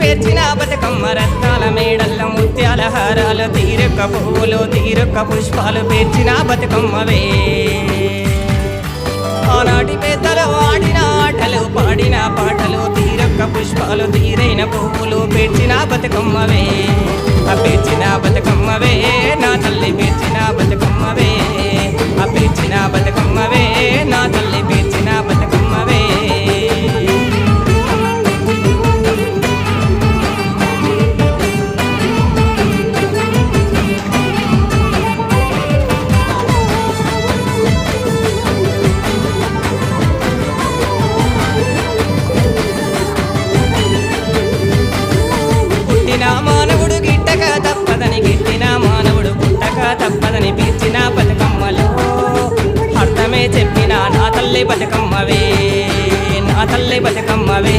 పేర్చిన బతుకమ్మ రత్నాల మేడల్ల ముత్యాల హారాలు తీరొక్క పువ్వులు తీరొక్క పుష్పాలు పేర్చిన బతుకమ్మవే ఆనాటి పెద్దలు ఆడిన ఆటలు పాడిన పాటలు తీరొక్క పుష్పాలు తీరైన పువ్వులు పేర్చిన బతుకమ్మవే పేర్చిన బతుకమ్మవే నా తల్లి పేర్చిన బతుకమ్మవే పేర్చిన బతుకమ్మవే నా తల్లి పేర్చిన బతుకమ్మవే మానవుడు గిట్టక తప్పదని గిట్టిన మానవుడు పుట్టక తప్పదని పీల్చిన బతుకమ్మలో అర్థమే చెప్పిన నా తల్లి బతుకమ్మవే నా తల్లి బతుకమ్మవే